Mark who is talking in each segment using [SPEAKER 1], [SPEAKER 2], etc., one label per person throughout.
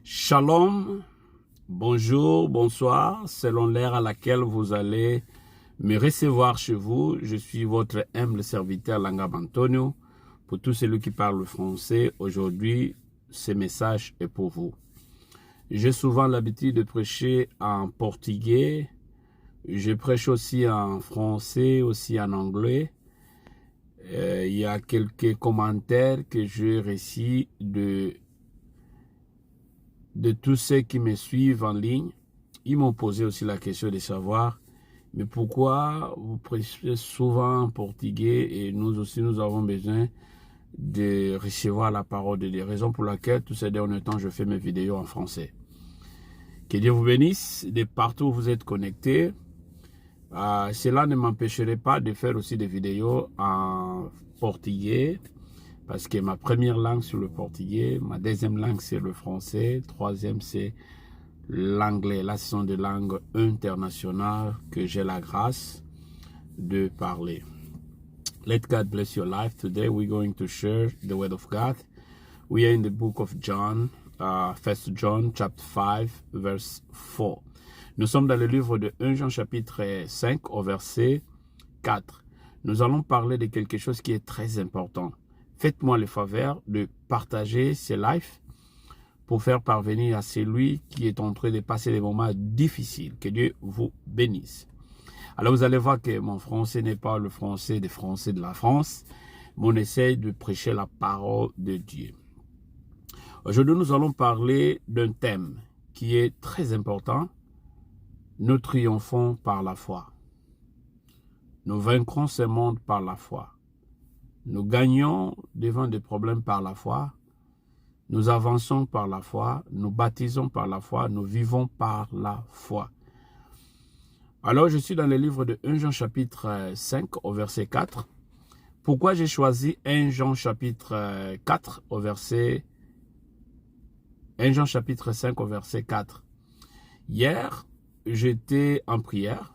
[SPEAKER 1] Shalom, bonjour, bonsoir, selon l'heure à laquelle vous allez me recevoir chez vous. Je suis votre humble serviteur Langab Antonio. Pour tous ceux qui parlent français, aujourd'hui, ce message est pour vous. J'ai souvent l'habitude de prêcher en portugais. Je prêche aussi en français, aussi en anglais. Il y a quelques commentaires que j'ai reçus de tous ceux qui me suivent en ligne. Ils m'ont posé aussi la question de savoir, mais pourquoi vous prêchez souvent en portugais et nous aussi nous avons besoin de recevoir la parole de Dieu. Raison pour laquelle tous ces derniers temps je fais mes vidéos en français. Que Dieu vous bénisse de partout où vous êtes connectés. Cela ne m'empêcherait pas de faire aussi des vidéos en portugais, parce que ma première langue c'est le portugais, ma deuxième langue c'est le français, troisième c'est l'anglais. Là, ce sont des langues internationales que j'ai la grâce de parler. Let God bless your life. Today we're going to share the word of God. We are in the book of John, 1 John chapter 5 verse 4. Nous sommes dans le livre de 1 Jean chapitre 5 au verset 4. Nous allons parler de quelque chose qui est très important. Faites-moi le faveur de partager ce live pour faire parvenir à celui qui est en train de passer des moments difficiles. Que Dieu vous bénisse. Alors vous allez voir que mon français n'est pas le français des Français de la France, mais on essaye de prêcher la parole de Dieu. Aujourd'hui, nous allons parler d'un thème qui est très important. Nous triomphons par la foi. Nous vaincrons ce monde par la foi. Nous gagnons devant des problèmes par la foi. Nous avançons par la foi. Nous baptisons par la foi. Nous vivons par la foi. Alors, je suis dans le livre de 1 Jean chapitre 5 au verset 4. Pourquoi j'ai choisi 1 Jean chapitre 4 au verset 1 Jean chapitre 5 au verset 4. Hier, j'étais en prière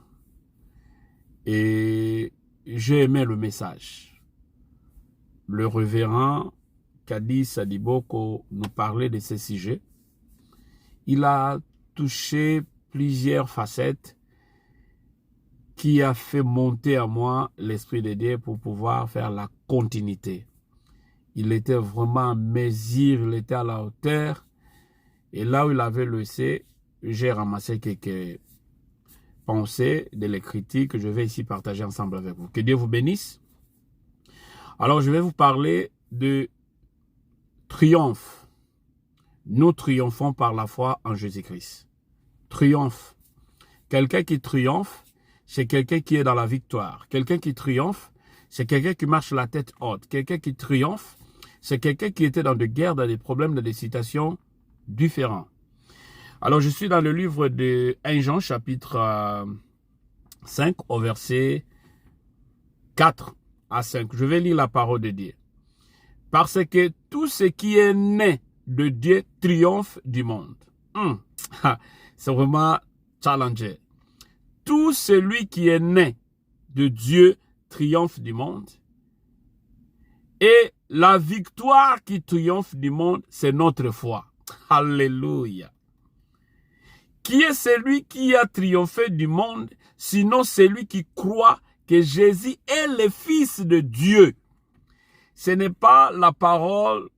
[SPEAKER 1] et j'ai aimé le message. Le révérend Kadi Sadiboko nous parlait de ce sujet. Il a touché plusieurs facettes qui a fait monter à moi l'Esprit de Dieu pour pouvoir faire la continuité. Il était vraiment à mesure, il était à la hauteur. Et là où il avait laissé, j'ai ramassé quelques pensées de l'écriture que je vais ici partager ensemble avec vous. Que Dieu vous bénisse. Alors, je vais vous parler de triomphe. Nous triomphons par la foi en Jésus-Christ. Triomphe. Quelqu'un qui triomphe, c'est quelqu'un qui est dans la victoire. Quelqu'un qui triomphe, c'est quelqu'un qui marche la tête haute. Quelqu'un qui triomphe, c'est quelqu'un qui était dans des guerres, dans des problèmes, dans des situations différentes. Alors, je suis dans le livre de 1 Jean, chapitre 5, au verset 4 à 5. Je vais lire la parole de Dieu. Parce que tout ce qui est né de Dieu triomphe du monde. C'est vraiment challengé. Tout celui qui est né de Dieu triomphe du monde. Et la victoire qui triomphe du monde, c'est notre foi. Alléluia. Qui est celui qui a triomphé du monde, sinon celui qui croit que Jésus est le Fils de Dieu? Ce n'est pas la parole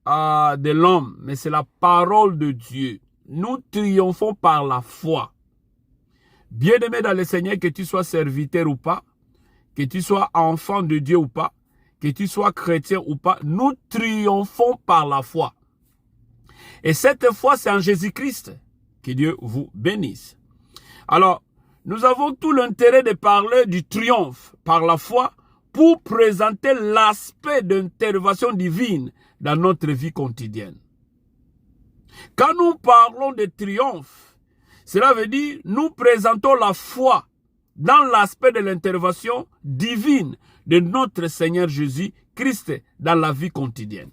[SPEAKER 1] de l'homme, mais c'est la parole de Dieu. Nous triomphons par la foi. Bien-aimé dans le Seigneur, que tu sois serviteur ou pas, que tu sois enfant de Dieu ou pas, que tu sois chrétien ou pas, nous triomphons par la foi. Et cette foi, c'est en Jésus-Christ. Que Dieu vous bénisse. Alors, nous avons tout l'intérêt de parler du triomphe par la foi pour présenter l'aspect d'intervention divine dans notre vie quotidienne. Quand nous parlons de triomphe, cela veut dire nous présentons la foi dans l'aspect de l'intervention divine de notre Seigneur Jésus-Christ dans la vie quotidienne.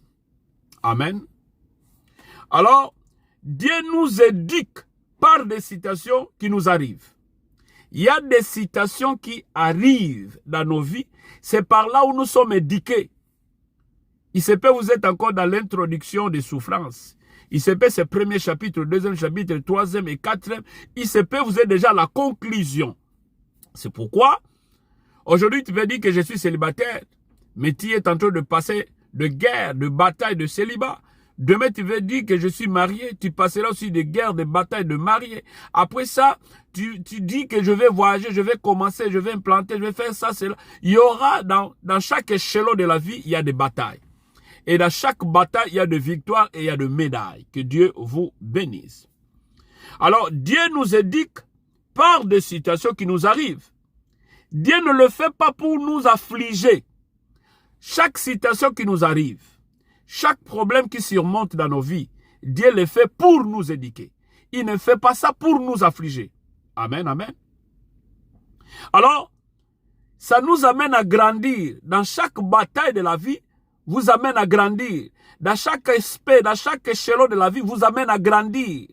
[SPEAKER 1] Amen. Alors, Dieu nous éduque par des situations qui nous arrivent. Il y a des situations qui arrivent dans nos vies. C'est par là où nous sommes éduqués. Il se peut que vous êtes encore dans l'introduction des souffrances. ICP, c'est premier chapitre, deuxième chapitre, troisième et quatrième. ICP, vous êtes déjà à la conclusion. C'est pourquoi, aujourd'hui, tu peux dire que je suis célibataire, mais tu es en train de passer de guerre, de bataille, de célibat. Demain, tu veux dire que je suis marié, tu passeras aussi de guerre, de bataille, de marié. Après ça, tu dis que je vais voyager, je vais commencer, je vais implanter, je vais faire ça, cela. Il y aura dans chaque échelon de la vie, il y a des batailles. Et dans chaque bataille, il y a de victoires et il y a de médailles. Que Dieu vous bénisse. Alors, Dieu nous éduque par des situations qui nous arrivent. Dieu ne le fait pas pour nous affliger. Chaque situation qui nous arrive, chaque problème qui surmonte dans nos vies, Dieu le fait pour nous éduquer. Il ne fait pas ça pour nous affliger. Amen, amen. Alors, ça nous amène à grandir. Dans chaque bataille de la vie, vous amène à grandir. Dans chaque aspect, dans chaque échelon de la vie, vous amène à grandir.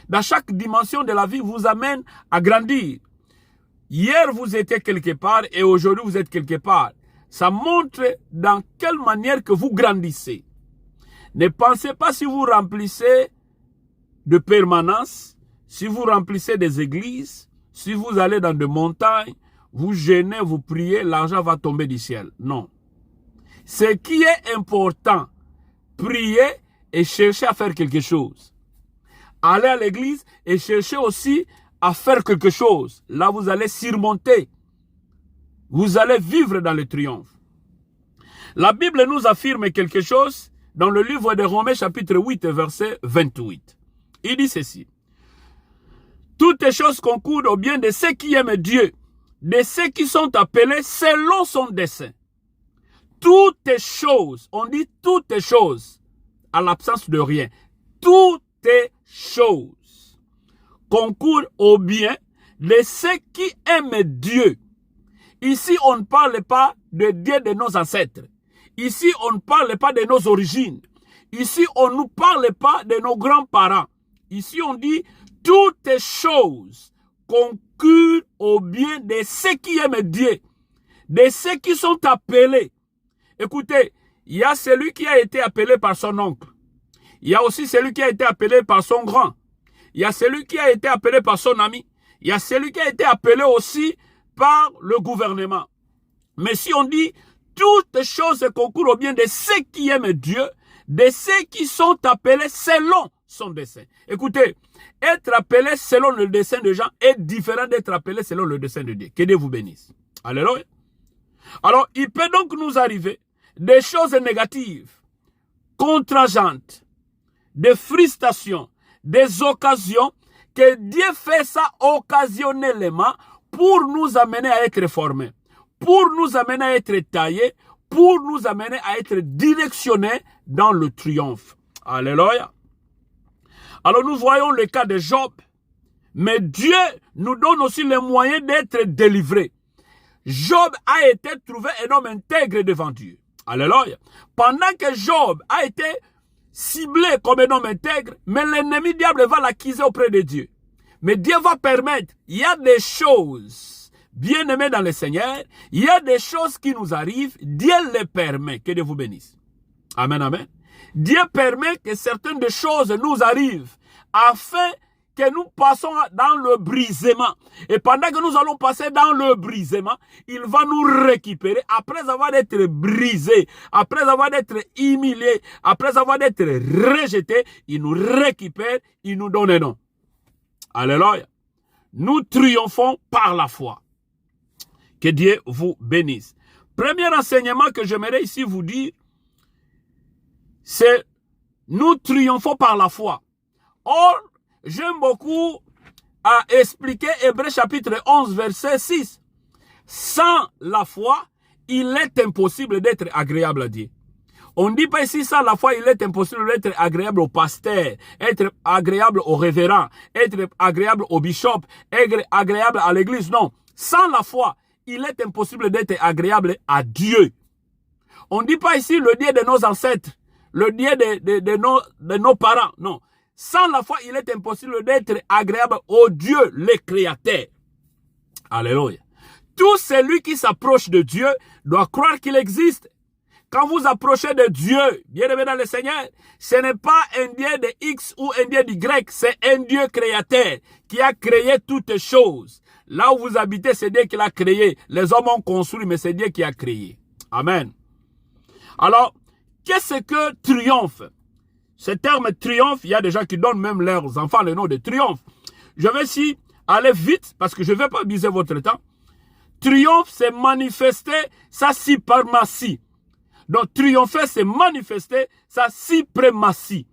[SPEAKER 1] Dans chaque dimension de la vie, vous amène à grandir. Hier, vous étiez quelque part et aujourd'hui, vous êtes quelque part. Ça montre dans quelle manière que vous grandissez. Ne pensez pas si vous remplissez de permanence, si vous remplissez des églises, si vous allez dans des montagnes, vous jeûnez, vous priez, l'argent va tomber du ciel. Non. Ce qui est important, prier et chercher à faire quelque chose. Aller à l'église et chercher aussi à faire quelque chose. Là, vous allez surmonter. Vous allez vivre dans le triomphe. La Bible nous affirme quelque chose dans le livre de Romains chapitre 8 verset 28. Il dit ceci. Toutes les choses concourent au bien de ceux qui aiment Dieu, de ceux qui sont appelés selon son dessein. Toutes les choses, on dit toutes les choses, à l'absence de rien. Toutes les choses concourent au bien de ceux qui aiment Dieu. Ici, on ne parle pas de Dieu de nos ancêtres. Ici, on ne parle pas de nos origines. Ici, on ne nous parle pas de nos grands-parents. Ici, on dit toutes les choses concourent au bien de ceux qui aiment Dieu, de ceux qui sont appelés. Écoutez, il y a celui qui a été appelé par son oncle. Il y a aussi celui qui a été appelé par son grand. Il y a celui qui a été appelé par son ami. Il y a celui qui a été appelé aussi par le gouvernement. Mais si on dit toutes choses concourent au bien de ceux qui aiment Dieu, de ceux qui sont appelés selon son dessein. Écoutez, être appelé selon le dessein de Jean est différent d'être appelé selon le dessein de Dieu. Que Dieu vous bénisse. Alléluia. Alors, il peut donc nous arriver des choses négatives, contraignantes, des frustrations, des occasions, que Dieu fait ça occasionnellement pour nous amener à être formés, pour nous amener à être taillés, pour nous amener à être directionnés dans le triomphe. Alléluia. Alors nous voyons le cas de Job, mais Dieu nous donne aussi les moyens d'être délivrés. Job a été trouvé un homme intègre devant Dieu. Alléluia. Pendant que Job a été ciblé comme un homme intègre, mais l'ennemi diable va l'accuser auprès de Dieu. Mais Dieu va permettre, il y a des choses, bien aimés dans le Seigneur, il y a des choses qui nous arrivent, Dieu les permet. Que Dieu vous bénisse. Amen, amen. Dieu permet que certaines des choses nous arrivent afin que nous passons dans le brisement. Et pendant que nous allons passer dans le brisement, il va nous récupérer après avoir été brisé, après avoir été humilié, après avoir été rejeté, il nous récupère, il nous donne un nom. Alléluia. Nous triomphons par la foi. Que Dieu vous bénisse. Premier enseignement que j'aimerais ici vous dire, c'est nous triomphons par la foi. Or, j'aime beaucoup à expliquer Hébreux chapitre 11 verset 6. Sans la foi, il est impossible d'être agréable à Dieu. On ne dit pas ici sans la foi, il est impossible d'être agréable au pasteur, être agréable au révérend, être agréable au bishop, être agréable à l'église. Non, sans la foi, il est impossible d'être agréable à Dieu. On ne dit pas ici le Dieu de nos ancêtres, le Dieu de nos parents. Non. Sans la foi, il est impossible d'être agréable au Dieu, le Créateur. Alléluia. Tout celui qui s'approche de Dieu doit croire qu'il existe. quand vous approchez de Dieu, bien aimé dans le Seigneur, ce n'est pas un Dieu de X ou un Dieu d'Y, c'est un Dieu créateur qui a créé toutes choses. Là où vous habitez, c'est Dieu qui l'a créé. Les hommes ont construit, mais c'est Dieu qui a créé. Amen. Alors, qu'est-ce que triomphe? Ce terme triomphe, il y a des gens qui donnent même leurs enfants le nom de triomphe. Je vais ici aller vite, parce que je ne vais pas abuser votre temps. Triomphe, c'est manifester sa suprématie. Donc, triompher, c'est manifester sa suprématie.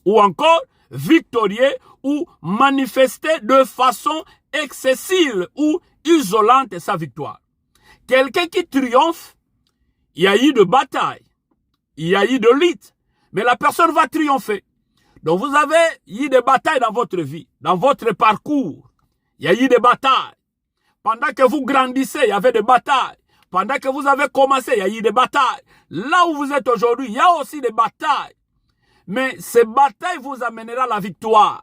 [SPEAKER 1] Ou encore, victorieux ou manifester de façon excessive ou isolante sa victoire. Quelqu'un qui triomphe, il y a eu de bataille, il y a eu de lutte, mais la personne va triompher. Donc, vous avez eu des batailles dans votre vie, dans votre parcours. Il y a eu des batailles. Pendant que vous grandissez, il y avait des batailles. Pendant que vous avez commencé, il y a eu des batailles. Là où vous êtes aujourd'hui, il y a aussi des batailles. Mais ces batailles vous amèneront à la victoire.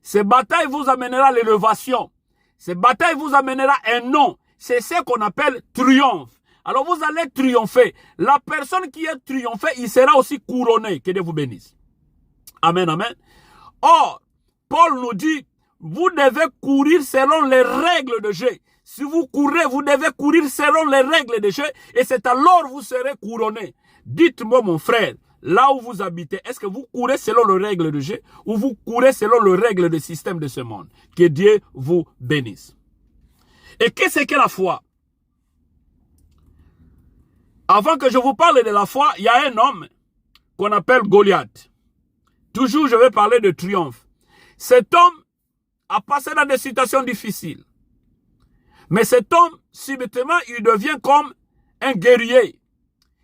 [SPEAKER 1] Ces batailles vous amèneront à l'élévation. Ces batailles vous amèneront un nom. C'est ce qu'on appelle triomphe. Alors vous allez triompher. La personne qui est triomphée, il sera aussi couronné. Que Dieu vous bénisse. Amen, amen. Or, Paul nous dit, vous devez courir selon les règles de jeu. Si vous courez, vous devez courir selon les règles de jeu et c'est alors vous serez couronné. Dites-moi mon frère, là où vous habitez, est-ce que vous courez selon les règles de jeu ou vous courez selon les règles du système de ce monde? Que Dieu vous bénisse. Et qu'est-ce que la foi? Avant que je vous parle de la foi, il y a un homme qu'on appelle Goliath. Toujours, je vais parler de triomphe. Cet homme a passé dans des situations difficiles. Mais cet homme, subitement, il devient comme un guerrier.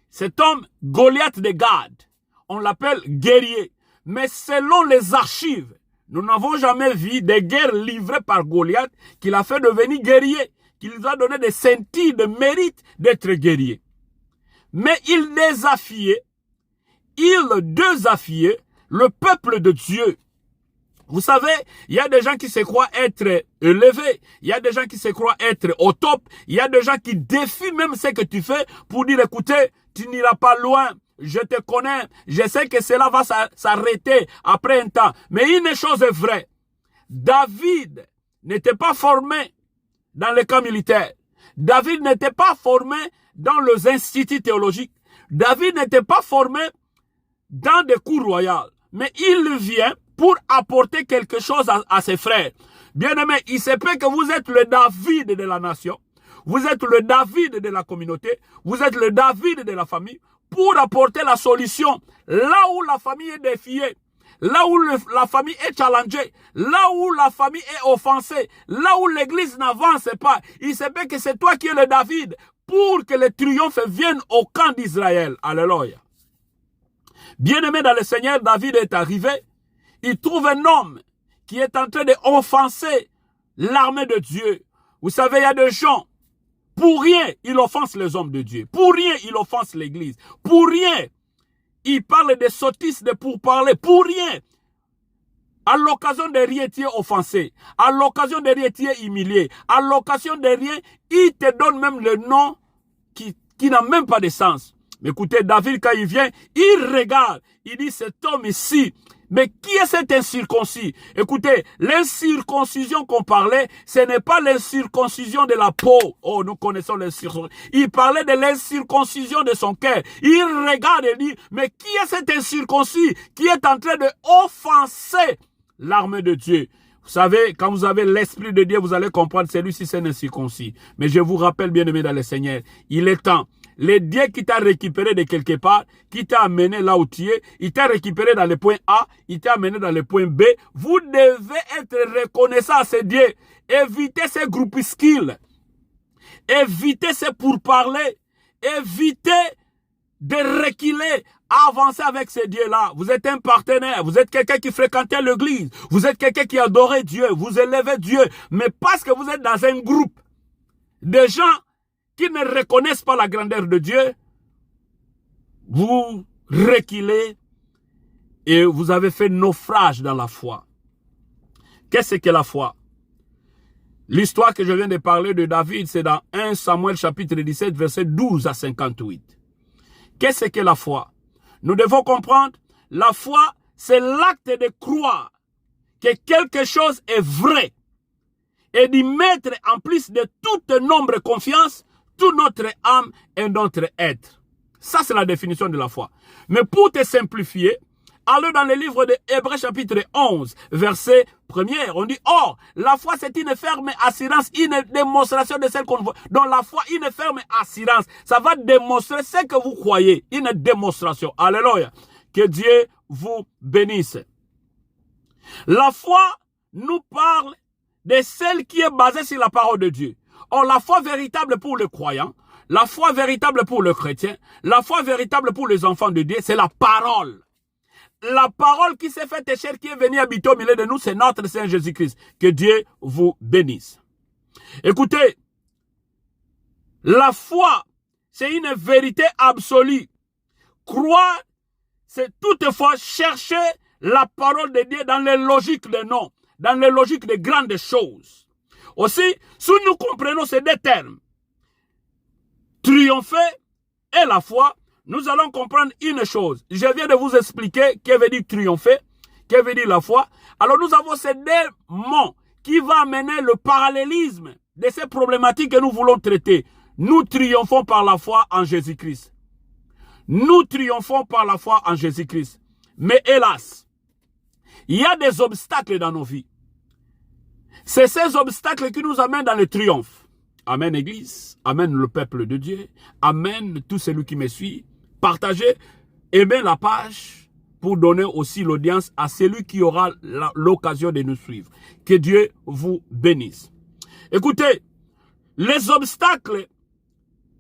[SPEAKER 1] Cet homme, Goliath de Gad, on l'appelle guerrier. Mais selon les archives, nous n'avons jamais vu des guerres livrées par Goliath qui l'a fait devenir guerrier, qui lui a donné des ceintures de mérite d'être guerrier. Mais il désafiait le peuple de Dieu. Vous savez, il y a des gens qui se croient être élevés, il y a des gens qui se croient être au top, il y a des gens qui défient même ce que tu fais pour dire, écoutez, tu n'iras pas loin, je te connais, je sais que cela va s'arrêter après un temps. Mais une chose est vraie, David n'était pas formé dans les camps militaires, David n'était pas formé dans les instituts théologiques, David n'était pas formé dans des cours royales, mais il vient pour apporter quelque chose à ses frères. Bien-aimé, il se peut que vous êtes le David de la nation, vous êtes le David de la communauté, vous êtes le David de la famille, pour apporter la solution là où la famille est défiée, là où la famille est challengée, là où la famille est offensée, là où l'église n'avance pas. Il se peut que c'est toi qui es le David pour que le triomphe vienne au camp d'Israël. Alléluia. Bien-aimé dans le Seigneur, David est arrivé. Il trouve un homme qui est en train d'offenser l'armée de Dieu. Vous savez, il y a des gens, pour rien, ils offensent les hommes de Dieu. Pour rien, ils offensent l'église. Pour rien, ils parlent de sottises, de pourparlers. Pour rien, à l'occasion de rien, tu es offensé. À l'occasion de rien, tu es humilié. À l'occasion de rien, ils te donnent même le nom qui n'a même pas de sens. Mais écoutez, David, quand il vient, il regarde. Il dit, cet homme ici, mais qui est cet incirconcis? Écoutez, l'incirconcision qu'on parlait, ce n'est pas l'incirconcision de la peau. Oh, nous connaissons l'incirconcision. Il parlait de l'incirconcision de son cœur. Il regarde et dit, mais qui est cet incirconcis qui est en train de offenser l'armée de Dieu? Vous savez, quand vous avez l'Esprit de Dieu, vous allez comprendre, celui-ci c'est un incirconcis. Mais je vous rappelle, bien-aimés dans le Seigneur, il est temps. Le Dieu qui t'a récupéré de quelque part, qui t'a amené là où tu es, il t'a récupéré dans le point A, il t'a amené dans le point B. Vous devez être reconnaissant à ce Dieu. Évitez ces groupuscules. Évitez ces pourparlers. Évitez de reculer. Avancez avec ce Dieu-là. Vous êtes un partenaire. Vous êtes quelqu'un qui fréquentait l'église. Vous êtes quelqu'un qui adorait Dieu. Vous élevez Dieu. Mais parce que vous êtes dans un groupe de gens qui ne reconnaissent pas la grandeur de Dieu, vous reculez et vous avez fait naufrage dans la foi. Qu'est-ce que la foi? L'histoire que je viens de parler de David, c'est dans 1 Samuel chapitre 17, verset 12 à 58. Qu'est-ce que la foi? Nous devons comprendre, la foi, c'est l'acte de croire que quelque chose est vrai et d'y mettre en plus de toute notre confiance, toute notre âme et notre être. Ça, c'est la définition de la foi. Mais pour te simplifier, allez dans le livre de Hébreux chapitre 11, verset 1er. On dit, or, la foi c'est une ferme assurance, une démonstration de celle qu'on voit. Dans la foi, une ferme assurance. Ça va démontrer ce que vous croyez. Une démonstration. Alléluia. Que Dieu vous bénisse. La foi nous parle de celle qui est basée sur la parole de Dieu. Or, la foi véritable pour le croyant, la foi véritable pour le chrétien, la foi véritable pour les enfants de Dieu, c'est la parole. La parole qui s'est faite chair, qui est venue habiter au milieu de nous, c'est notre Seigneur Jésus-Christ. Que Dieu vous bénisse. Écoutez, la foi, c'est une vérité absolue. Croire, c'est toutefois chercher la parole de Dieu dans les logiques de non, dans les logiques de grandes choses. Aussi, si nous comprenons ces deux termes, triompher et la foi, nous allons comprendre une chose. Je viens de vous expliquer ce que veut dire triompher, ce que veut dire la foi. Alors nous avons ces deux mots qui vont amener le parallélisme de ces problématiques que nous voulons traiter. Nous triomphons par la foi en Jésus-Christ. Nous triomphons par la foi en Jésus-Christ. Mais hélas, il y a des obstacles dans nos vies. C'est ces obstacles qui nous amènent dans le triomphe. Amen, Église. Amen, le peuple de Dieu. Amen, tout celui qui me suit. Partagez, aimez la page pour donner aussi l'audience à celui qui aura l'occasion de nous suivre. Que Dieu vous bénisse. Écoutez, les obstacles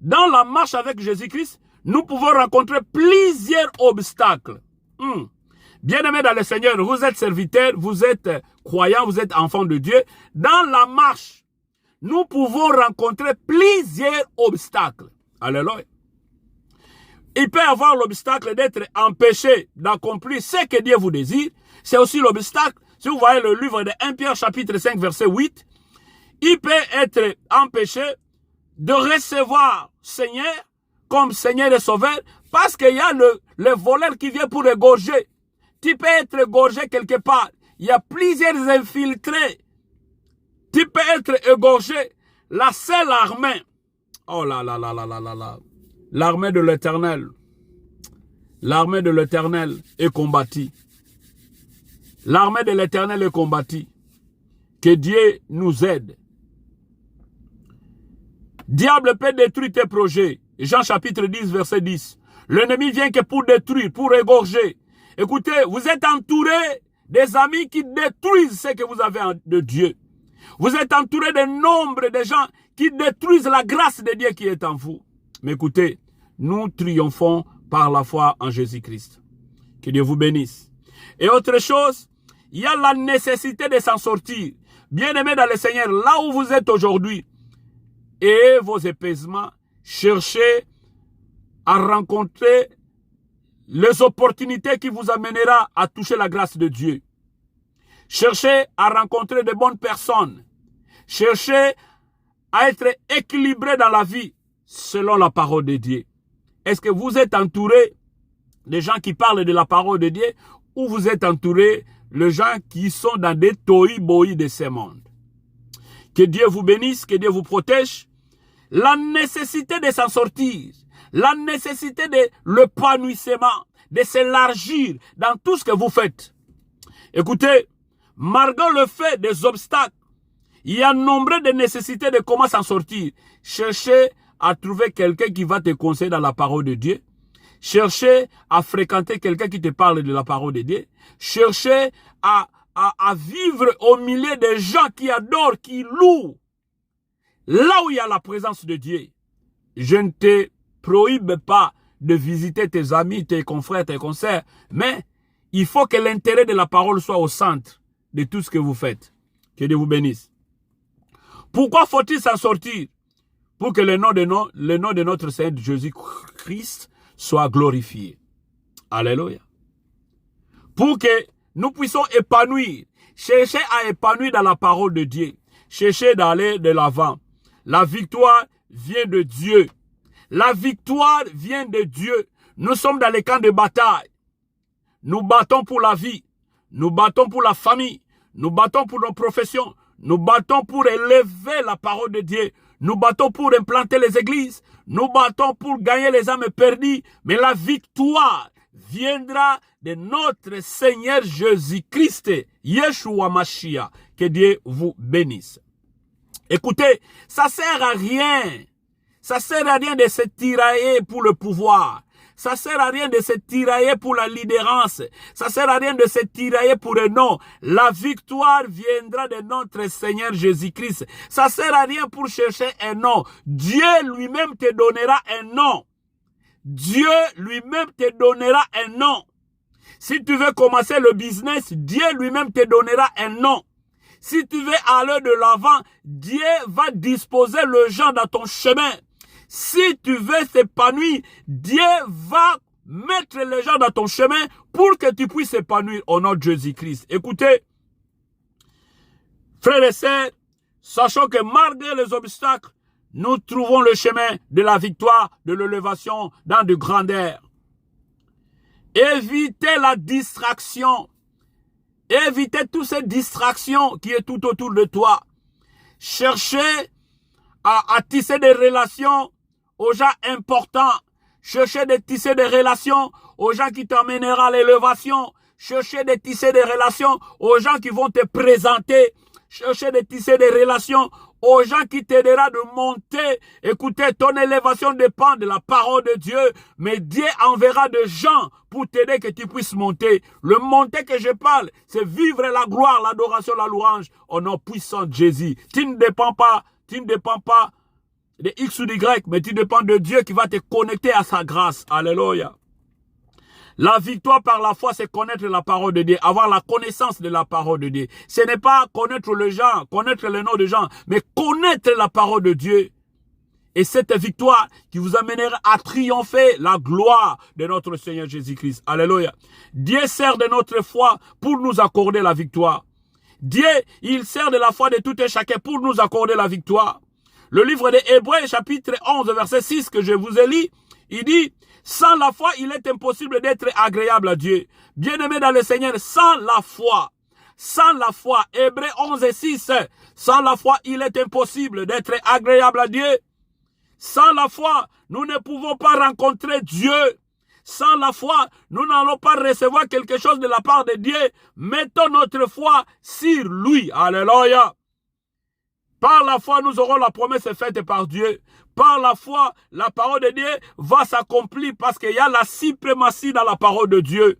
[SPEAKER 1] dans la marche avec Jésus-Christ, nous pouvons rencontrer plusieurs obstacles. Bien-aimés dans le Seigneur, vous êtes serviteurs, vous êtes croyants, vous êtes enfants de Dieu. Dans la marche, nous pouvons rencontrer plusieurs obstacles. Alléluia. Il peut y avoir l'obstacle d'être empêché d'accomplir ce que Dieu vous désire. C'est aussi l'obstacle, si vous voyez le livre de 1 Pierre chapitre 5 verset 8, il peut être empêché de recevoir Seigneur comme Seigneur et Sauveur parce qu'il y a le voleur qui vient pour égorger. Tu peux être égorgé quelque part. Il y a plusieurs infiltrés. Tu peux être égorgé. La seule armée. Oh là là là là là là là. L'armée de l'Éternel. L'armée de l'Éternel est combattue. L'armée de l'Éternel est combattue. Que Dieu nous aide. Diable peut détruire tes projets. Jean chapitre 10 verset 10. L'ennemi vient que pour détruire, pour égorger. Écoutez, vous êtes entouré des amis qui détruisent ce que vous avez de Dieu. Vous êtes entouré de nombre de gens qui détruisent la grâce de Dieu qui est en vous. Mais écoutez, nous triomphons par la foi en Jésus-Christ. Que Dieu vous bénisse. Et autre chose, il y a la nécessité de s'en sortir. Bien-aimés dans le Seigneur, là où vous êtes aujourd'hui, et vos épaisements, cherchez à rencontrer les opportunités qui vous amènera à toucher la grâce de Dieu. Cherchez à rencontrer de bonnes personnes. Cherchez à être équilibré dans la vie selon la parole de Dieu. Est-ce que vous êtes entouré de gens qui parlent de la parole de Dieu ou vous êtes entouré de gens qui sont dans des tohi-bohi de ce monde? Que Dieu vous bénisse, que Dieu vous protège. La nécessité de s'en sortir, la nécessité de l'épanouissement, de s'élargir dans tout ce que vous faites. Écoutez, malgré le fait des obstacles, il y a nombre de nécessités de comment s'en sortir. Cherchez à trouver quelqu'un qui va te conseiller dans la parole de Dieu. Cherchez à fréquenter quelqu'un qui te parle de la parole de Dieu. Cherchez à vivre au milieu des gens qui adorent, qui louent. Là où il y a la présence de Dieu. Je ne te prohibe pas de visiter tes amis, tes confrères, tes consoeurs, mais il faut que l'intérêt de la parole soit au centre de tout ce que vous faites. Que Dieu vous bénisse. Pourquoi faut-il s'en sortir? Pour que le nom de notre Seigneur Jésus-Christ soit glorifié. Alléluia. Pour que nous puissions épanouir. Chercher à épanouir dans la parole de Dieu. Chercher d'aller de l'avant. La victoire vient de Dieu. La victoire vient de Dieu. Nous sommes dans les camps de bataille. Nous battons pour la vie. Nous battons pour la famille. Nous battons pour nos professions. Nous battons pour élever la parole de Dieu. Nous battons pour implanter les églises. Nous battons pour gagner les âmes perdues. Mais la victoire viendra de notre Seigneur Jésus-Christ, Yeshua Mashiach. Que Dieu vous bénisse. Écoutez, ça sert à rien. Ça sert à rien de se tirailler pour le pouvoir. Ça sert à rien de se tirailler pour la leaderance. Ça sert à rien de se tirailler pour un nom. La victoire viendra de notre Seigneur Jésus-Christ. Ça sert à rien pour chercher un nom. Dieu lui-même te donnera un nom. Dieu lui-même te donnera un nom. Si tu veux commencer le business, Dieu lui-même te donnera un nom. Si tu veux aller de l'avant, Dieu va disposer le gens dans ton chemin. Si tu veux s'épanouir, Dieu va mettre les gens dans ton chemin pour que tu puisses s'épanouir au nom de Jésus-Christ. Écoutez, frères et sœurs, sachons que malgré les obstacles, nous trouvons le chemin de la victoire, de l'élévation dans de grandeur. Évitez la distraction. Évitez toutes ces distractions qui est tout autour de toi. Cherchez à tisser des relations aux gens importants. Cherchez de tisser des relations aux gens qui t'emmèneront à l'élévation. Cherchez de tisser des relations aux gens qui vont te présenter. Cherchez de tisser des relations aux gens qui t'aideront de monter. Écoutez, ton élévation dépend de la parole de Dieu, mais Dieu enverra des gens pour t'aider que tu puisses monter. Le monter que je parle, c'est vivre la gloire, l'adoration, la louange au nom puissant de Jésus. Tu ne dépends pas de X ou d'Y, mais tu dépends de Dieu qui va te connecter à sa grâce. Alléluia. La victoire par la foi, c'est connaître la parole de Dieu, avoir la connaissance de la parole de Dieu. Ce n'est pas connaître les gens, connaître le nom des gens, mais connaître la parole de Dieu. Et cette victoire qui vous amènera à triompher la gloire de notre Seigneur Jésus-Christ. Alléluia. Dieu sert de notre foi pour nous accorder la victoire. Dieu, il sert de la foi de tout et chacun pour nous accorder la victoire. Le livre des Hébreux, chapitre 11, verset 6, que je vous ai lu, il dit, sans la foi, il est impossible d'être agréable à Dieu. Bien-aimé dans le Seigneur, sans la foi, Hébreux 11 et 6, sans la foi, il est impossible d'être agréable à Dieu. Sans la foi, nous ne pouvons pas rencontrer Dieu. Sans la foi, nous n'allons pas recevoir quelque chose de la part de Dieu. Mettons notre foi sur lui. Alléluia. Par la foi, nous aurons la promesse faite par Dieu. Par la foi, la parole de Dieu va s'accomplir parce qu'il y a la suprématie dans la parole de Dieu.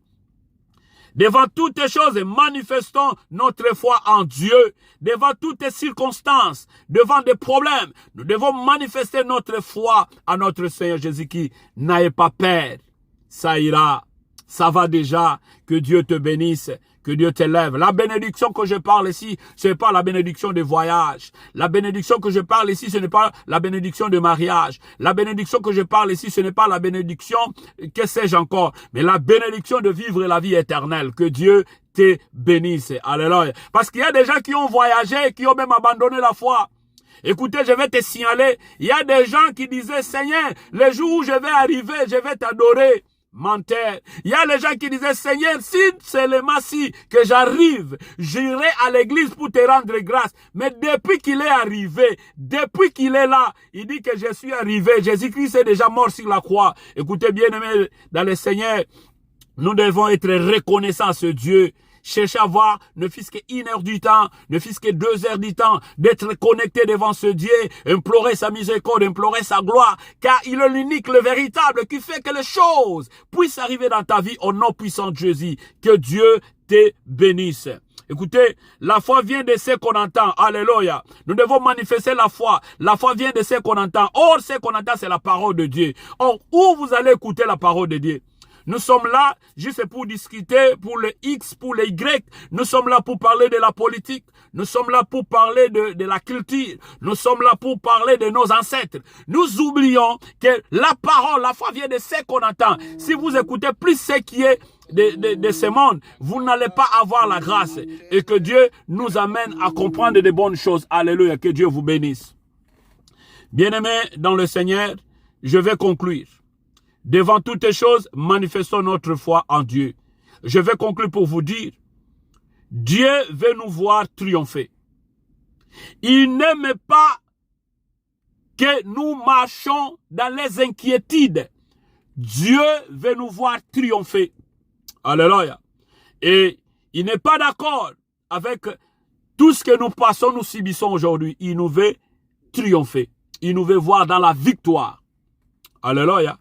[SPEAKER 1] Devant toutes les choses, manifestons notre foi en Dieu. Devant toutes les circonstances, devant des problèmes, nous devons manifester notre foi à notre Seigneur Jésus-Christ. N'ayez pas peur, ça ira, ça va déjà, que Dieu te bénisse. Que Dieu t'élève. La bénédiction que je parle ici, ce n'est pas la bénédiction de voyage. La bénédiction que je parle ici, ce n'est pas la bénédiction de mariage. La bénédiction que je parle ici, ce n'est pas la bénédiction, que sais-je encore, mais la bénédiction de vivre la vie éternelle. Que Dieu te bénisse. Alléluia. Parce qu'il y a des gens qui ont voyagé, qui ont même abandonné la foi. Écoutez, je vais te signaler, il y a des gens qui disaient, Seigneur, le jour où je vais arriver, je vais t'adorer. Menteur. Il y a les gens qui disaient, Seigneur, si seulement si que j'arrive, j'irai à l'église pour te rendre grâce. Mais depuis qu'il est arrivé, depuis qu'il est là, il dit que je suis arrivé. Jésus-Christ est déjà mort sur la croix. Écoutez, bien aimé dans le Seigneur, nous devons être reconnaissants à ce Dieu. Cherchez à voir, ne fût-ce qu'une heure du temps, ne fût-ce que 2 heures du temps, d'être connecté devant ce Dieu, implorer sa miséricorde, implorer sa gloire, car il est l'unique, le véritable, qui fait que les choses puissent arriver dans ta vie au nom puissant de Jésus. Que Dieu te bénisse. Écoutez, la foi vient de ce qu'on entend. Alléluia. Nous devons manifester la foi. La foi vient de ce qu'on entend. Or, ce qu'on entend, c'est la parole de Dieu. Or, où vous allez écouter la parole de Dieu? Nous sommes là juste pour discuter, pour le X, pour le Y. Nous sommes là pour parler de la politique. Nous sommes là pour parler de la culture. Nous sommes là pour parler de nos ancêtres. Nous oublions que la parole, la foi vient de ce qu'on entend. Si vous écoutez plus ce qui est de ce monde, vous n'allez pas avoir la grâce. Et que Dieu nous amène à comprendre de bonnes choses. Alléluia, que Dieu vous bénisse. Bien-aimés dans le Seigneur, je vais conclure. Devant toutes choses, manifestons notre foi en Dieu. Je vais conclure pour vous dire, Dieu veut nous voir triompher. Il n'aime pas que nous marchons dans les inquiétudes. Dieu veut nous voir triompher. Alléluia. Et il n'est pas d'accord avec tout ce que nous passons, nous subissons aujourd'hui. Il nous veut triompher. Il nous veut voir dans la victoire. Alléluia.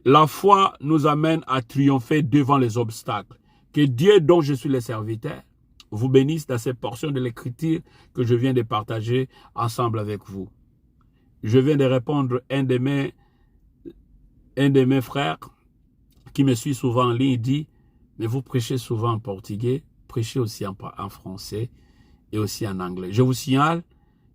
[SPEAKER 1] La foi nous amène à triompher devant les obstacles. Que Dieu, dont je suis le serviteur, vous bénisse dans cette portion de l'écriture que je viens de partager ensemble avec vous. Je viens de répondre à un de mes frères qui me suit souvent en ligne. Il dit, mais vous prêchez souvent en portugais, prêchez aussi en français et aussi en anglais. Je vous signale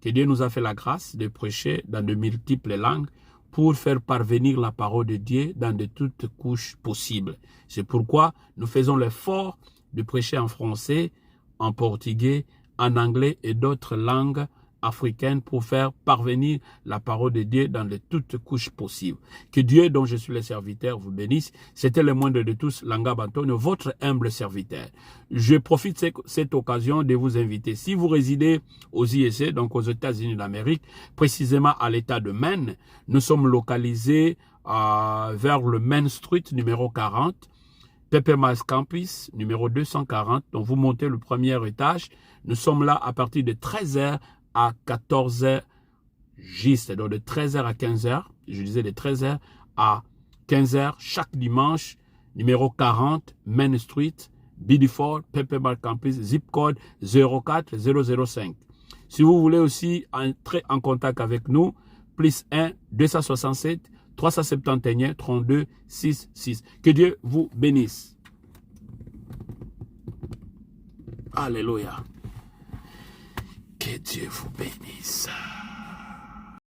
[SPEAKER 1] que Dieu nous a fait la grâce de prêcher dans de multiples langues pour faire parvenir la parole de Dieu dans de toutes couches possibles. C'est pourquoi nous faisons l'effort de prêcher en français, en portugais, en anglais et d'autres langues africaines pour faire parvenir la parole de Dieu dans de toutes couches possibles. Que Dieu, dont je suis le serviteur, vous bénisse. C'était le moindre de tous, Langab Antonio, votre humble serviteur. Je profite de cette occasion de vous inviter. Si vous résidez aux USA, donc aux États-Unis d'Amérique, précisément à l'État de Maine, nous sommes localisés vers le Main Street numéro 40, Pepper Miles Campus numéro 240. Donc vous montez le premier étage. Nous sommes là à partir de 13h à 14h juste, donc de 13h à 15h, je disais de 13h à 15h chaque dimanche, numéro 40, Main Street, Biddeford, Peppermint Campus, zip code 04005. Si vous voulez aussi entrer en contact avec nous, plus 1 267 371 32 66. Que Dieu vous bénisse. Alléluia. Que Dieu vous bénisse.